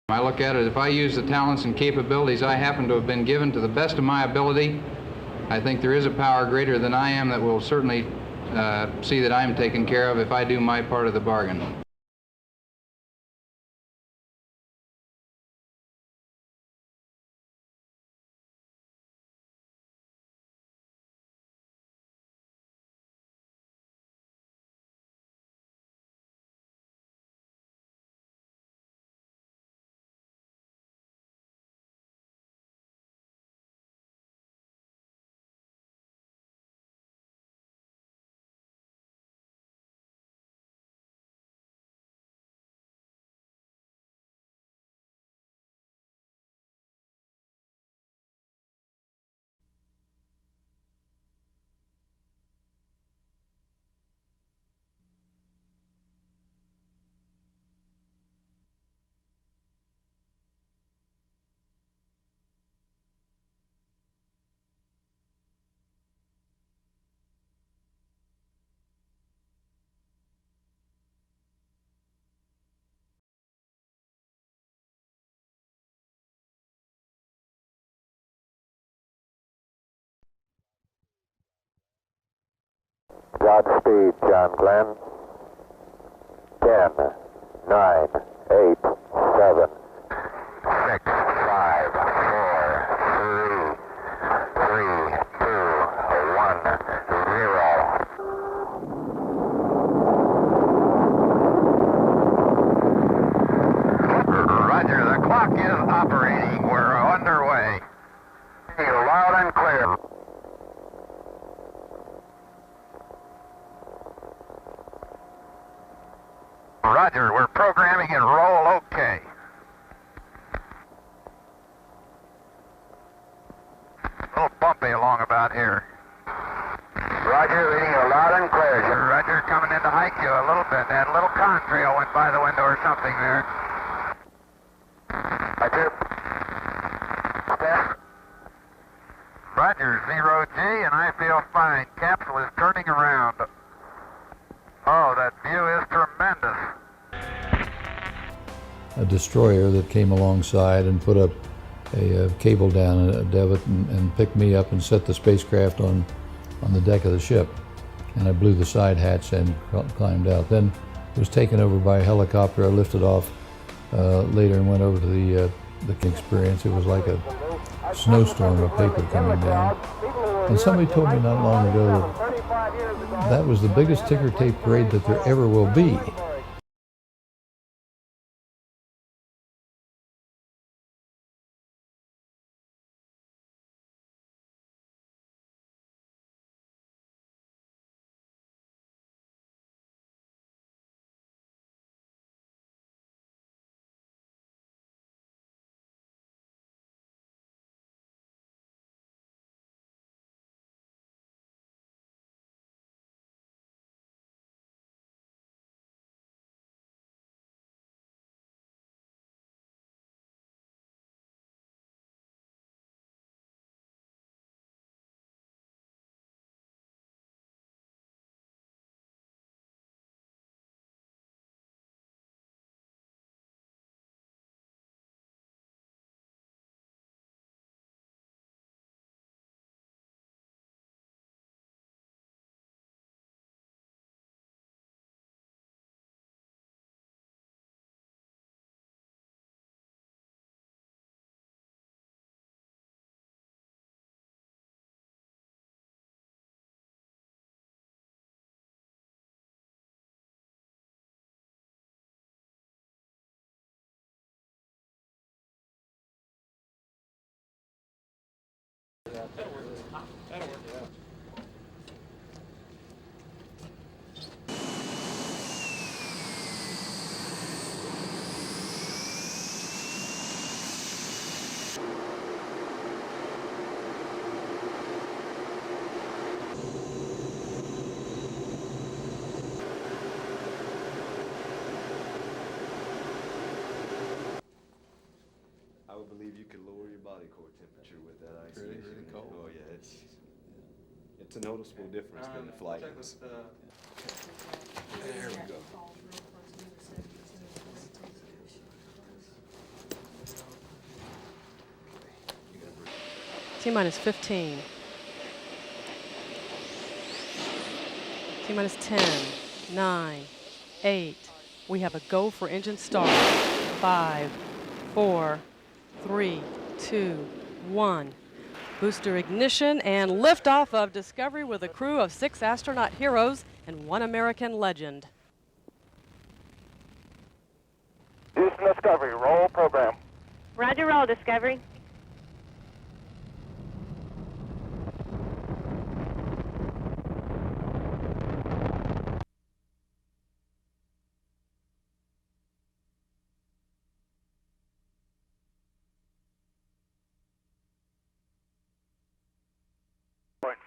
I look at it, if I use the talents and capabilities I happen to have been given to the best of my ability, I think there is a power greater than I am that will certainly see that I am taken care of if I do my part of the bargain. Godspeed, John Glenn. 10, 9, 8, 7, 6, 5, 4, 3, 2, 1, 0. Roger, the clock is operating. We're underway. Loud and clear. Roger, we're programming and roll okay. A little bumpy along about here. Roger, reading you loud and clear. Roger, coming in to hike you a little bit. That little contrail went by the window or something there. Roger. Step. Roger, 0G, and I feel fine. Capsule is turning around. Oh, that view is tremendous. A destroyer that came alongside and put up a cable down at Devitt and picked me up and set the spacecraft on the deck of the ship. And I blew the side hatch and climbed out. Then was taken over by a helicopter. I lifted off later and went over to the experience. It was like a snowstorm of paper coming down. And somebody told me not long ago that that was the biggest ticker tape parade that there ever will be. I would believe you could lower your body core temperature with that isolation. Really cold. Oh yeah, it's a noticeable difference than the flight is. There we go. T-minus 15. T-minus 10, 9, 8. We have a go for engine start. 5, 4, 3, 2, 1. Booster ignition and liftoff of Discovery with a crew of 6 astronaut heroes and 1 American legend. Houston Discovery, roll program. Roger, roll, Discovery.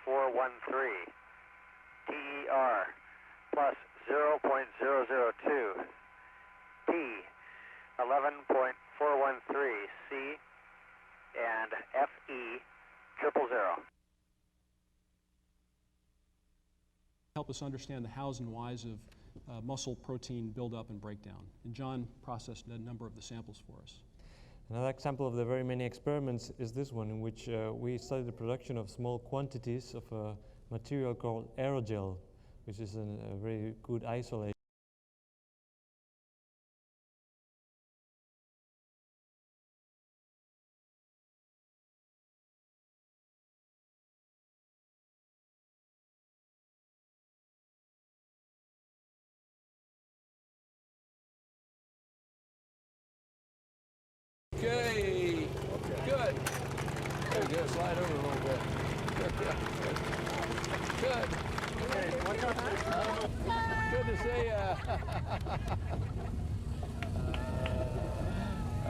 .413 TER plus 0.002 P 11.413 C and FE 000. Help us understand the hows and whys of muscle protein buildup and breakdown. And John processed a number of the samples for us. Another example of the very many experiments is this one, in which we studied the production of small quantities of a material called aerogel, which is a very good isolate. Okay, good. Very good. Slide over a little bit. Good. Good to see you.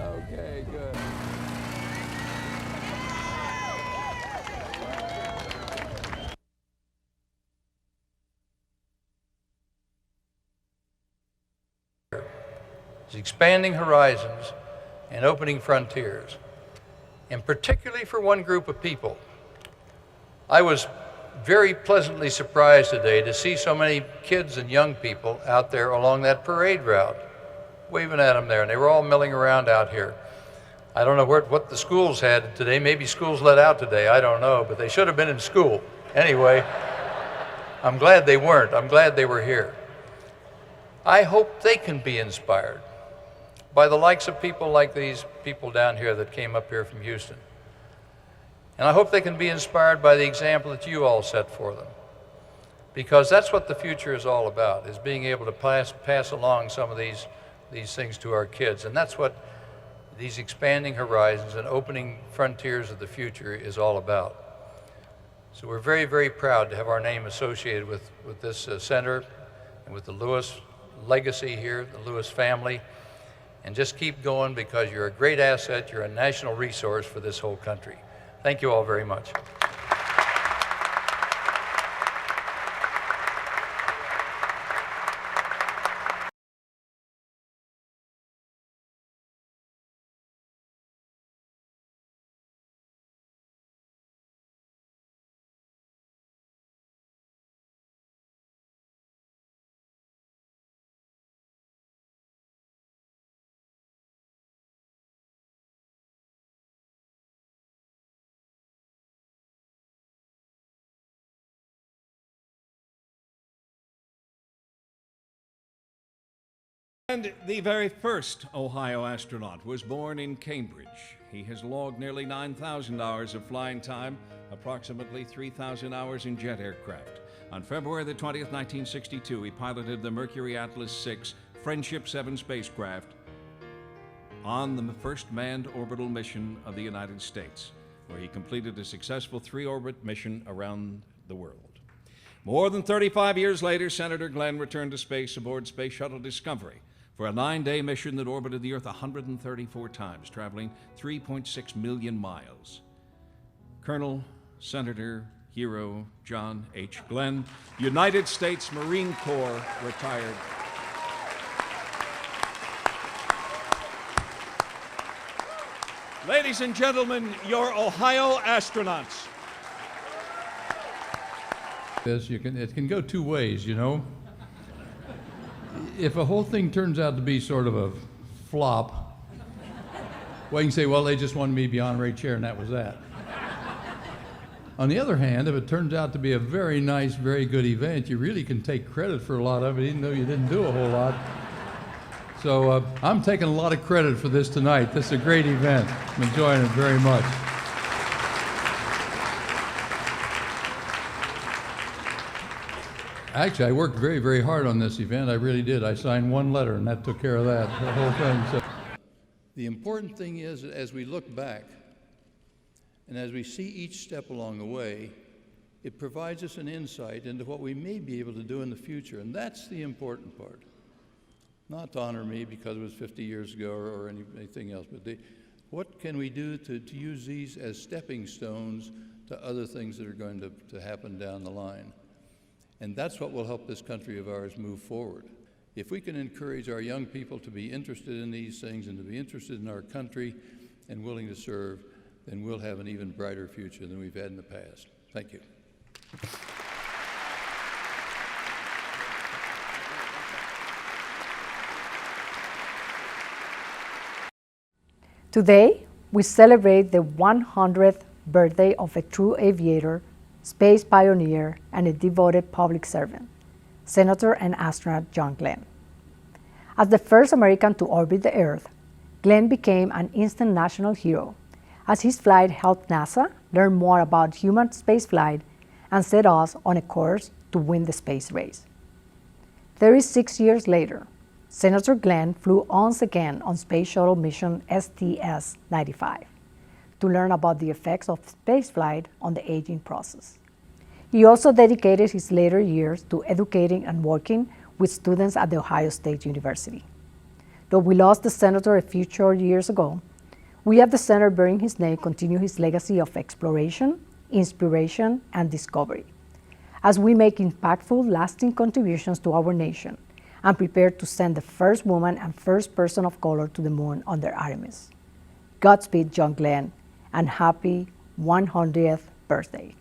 Okay, good. It's expanding horizons and opening frontiers, and particularly for one group of people. I was very pleasantly surprised today to see so many kids and young people out there along that parade route, waving at them there, and they were all milling around out here. I don't know what the schools had today. Maybe schools let out today, I don't know, but they should have been in school. Anyway, I'm glad they weren't. I'm glad they were here. I hope they can be inspired by the likes of people like these people down here that came up here from Houston. And I hope they can be inspired by the example that you all set for them. Because that's what the future is all about, is being able to pass along some of these things to our kids. And that's what these expanding horizons and opening frontiers of the future is all about. So we're very, very proud to have our name associated with this center and with the Lewis legacy here, the Lewis family. And just keep going, because you're a great asset, you're a national resource for this whole country. Thank you all very much. And the very first Ohio astronaut was born in Cambridge. He has logged nearly 9,000 hours of flying time, approximately 3,000 hours in jet aircraft. On February the 20th, 1962, he piloted the Mercury Atlas 6 Friendship 7 spacecraft on the first manned orbital mission of the United States, where he completed a successful 3-orbit mission around the world. More than 35 years later, Senator Glenn returned to space aboard Space Shuttle Discovery for a 9-day mission that orbited the Earth 134 times, traveling 3.6 million miles. Colonel, Senator, Hero John H. Glenn, United States Marine Corps, retired. Ladies and gentlemen, your Ohio astronauts. It can go two ways, you know. If a whole thing turns out to be sort of a flop, well, you can say, well, they just wanted me to be honorary chair, and that was that. On the other hand, if it turns out to be a very nice, very good event, you really can take credit for a lot of it, even though you didn't do a whole lot. So I'm taking a lot of credit for this tonight. This is a great event. I'm enjoying it very much. Actually, I worked very, very hard on this event. I really did. I signed one letter, and that took care of that, the whole thing. So the important thing is, as we look back, and as we see each step along the way, it provides us an insight into what we may be able to do in the future, and that's the important part. Not to honor me because it was 50 years ago or anything else, but what can we do to use these as stepping stones to other things that are going to happen down the line? And that's what will help this country of ours move forward. If we can encourage our young people to be interested in these things and to be interested in our country and willing to serve, then we'll have an even brighter future than we've had in the past. Thank you. Today, we celebrate the 100th birthday of a true aviator, space pioneer, and a devoted public servant, Senator and astronaut John Glenn. As the first American to orbit the Earth, Glenn became an instant national hero, as his flight helped NASA learn more about human spaceflight and set us on a course to win the space race. 36 years later, Senator Glenn flew once again on Space Shuttle mission STS-95 to learn about the effects of spaceflight on the aging process. He also dedicated his later years to educating and working with students at The Ohio State University. Though we lost the senator a few short years ago, we at the center bearing his name continue his legacy of exploration, inspiration, and discovery, as we make impactful, lasting contributions to our nation and prepare to send the first woman and first person of color to the moon under Artemis. Godspeed, John Glenn, and happy 100th birthday.